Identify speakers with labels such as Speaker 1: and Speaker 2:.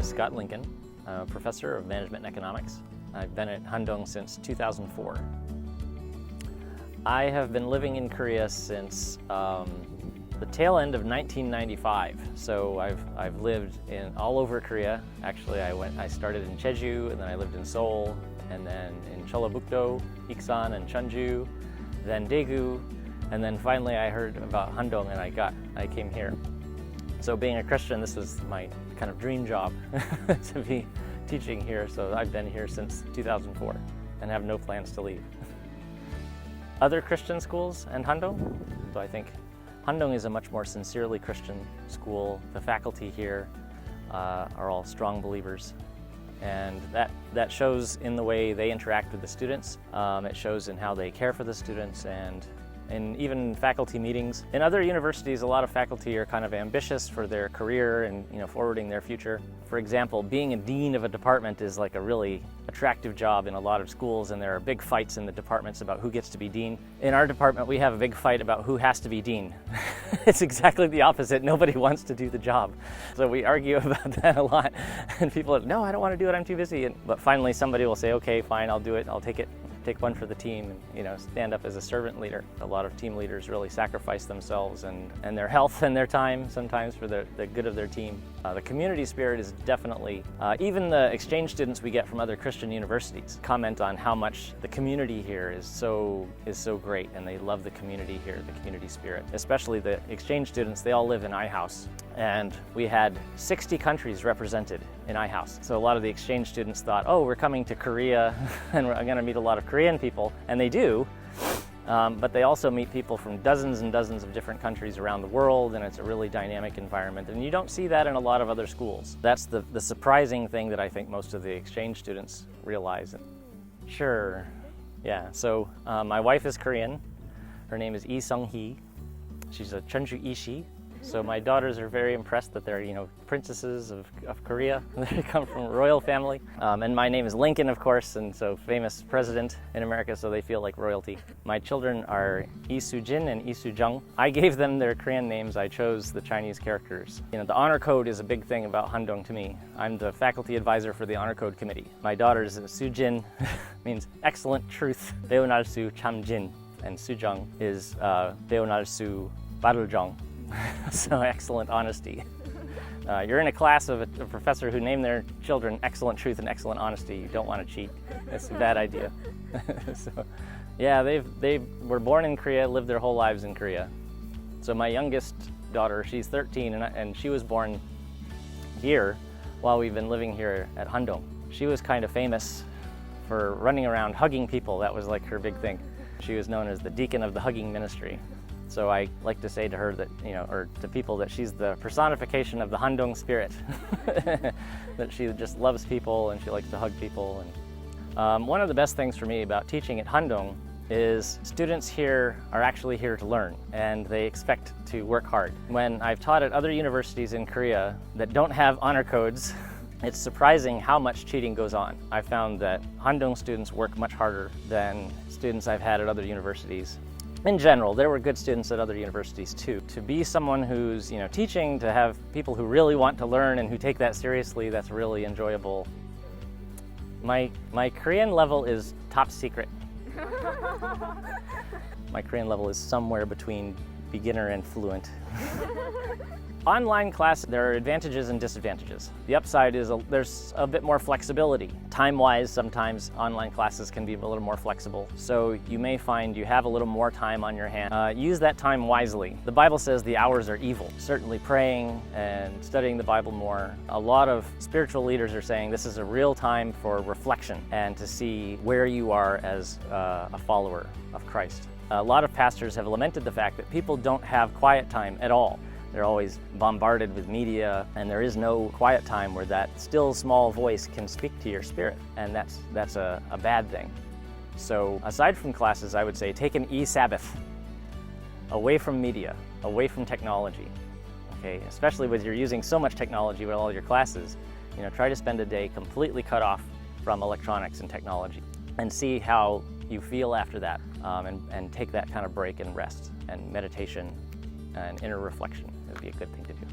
Speaker 1: is Scott Lincoln, a professor of management and economics. I've been at Handong since 2004. I have been living in Korea since the tail end of 1995. So I've lived all over Korea. Actually, I started in Jeju, and then I lived in Seoul, and then in Jeollabuk-do, Iksan, and Cheonju, then Daegu, and then finally I heard about Handong and I came here. So being a Christian, this was my kind of dream job to be teaching here. So I've been here since 2004 and have no plans to leave. Other Christian schools and Handong? So I think Handong is a much more sincerely Christian school. The faculty here are all strong believers, and that shows in the way they interact with the students. It shows in how they care for the students, and even faculty meetings. In other universities, a lot of faculty are kind of ambitious for their career and forwarding their future. For example, being a dean of a department is like a really attractive job in a lot of schools, and there are big fights in the departments about who gets to be dean. In our department, we have a big fight about who has to be dean. It's exactly the opposite. Nobody wants to do the job. So we argue about that a lot, and people are, no, I don't want to do it, I'm too busy. But finally somebody will say, okay, fine, I'll do it, I'll take one for the team, and stand up as a servant leader. A lot of team leaders really sacrifice themselves and their health and their time sometimes for the good of their team. The community spirit is definitely, even the exchange students we get from other Christian universities comment on how much the community here is so great, and they love the community here, the community spirit. Especially the exchange students, they all live in iHouse, and we had 60 countries represented in iHouse. So a lot of the exchange students thought, oh, we're coming to Korea and I'm going to meet a lot of Korean people, and they do, but they also meet people from dozens and dozens of different countries around the world, and it's a really dynamic environment, and you don't see that in a lot of other schools. That's the surprising thing that I think most of the exchange students realize. Sure, yeah, so my wife is Korean. Her name is Lee Sung-hee. She's a Cheonju Ishi. So my daughters are very impressed that they're, princesses of Korea. They come from a royal family. And my name is Lincoln, of course, and so famous president in America, so they feel like royalty. My children are Lee Soo-jin and Lee Soo-jung. I gave them their Korean names. I chose the Chinese characters. The honor code is a big thing about Handong to me. I'm the faculty advisor for the honor code committee. My daughter's Soo-jin means excellent truth, Beonal-su Cham-jin, and Soo-jung is Beonal-su Barul-jung. So excellent honesty. You're in a class of a professor who named their children excellent truth and excellent honesty. You don't want to cheat. It's a bad idea. So, yeah, they were born in Korea, lived their whole lives in Korea. So my youngest daughter, she's 13, and she was born here while we've been living here at Handong. She was kind of famous for running around hugging people. That was like her big thing. She was known as the deacon of the hugging ministry. So I like to say to her that, or to people, that she's the personification of the Handong spirit. That she just loves people and she likes to hug people. And one of the best things for me about teaching at Handong is students here are actually here to learn, and they expect to work hard. When I've taught at other universities in Korea that don't have honor codes, it's surprising how much cheating goes on. I found that Handong students work much harder than students I've had at other universities. In general, there were good students at other universities too. To be someone who's teaching, to have people who really want to learn and who take that seriously, that's really enjoyable. My Korean level is top secret. My Korean level is somewhere between beginner and fluent. Online class, there are advantages and disadvantages. The upside is there's a bit more flexibility. Time-wise, sometimes online classes can be a little more flexible. So you may find you have a little more time on your hand. Use that time wisely. The Bible says the hours are evil. Certainly praying and studying the Bible more. A lot of spiritual leaders are saying this is a real time for reflection and to see where you are as a follower of Christ. A lot of pastors have lamented the fact that people don't have quiet time at all. They're always bombarded with media, and there is no quiet time where that still small voice can speak to your spirit, and that's a bad thing. So aside from classes, I would say take an e-Sabbath, away from media, away from technology. Okay, especially when you're using so much technology with all your classes, try to spend a day completely cut off from electronics and technology, and see how you feel after that, and take that kind of break and rest and meditation and inner reflection would be a good thing to do.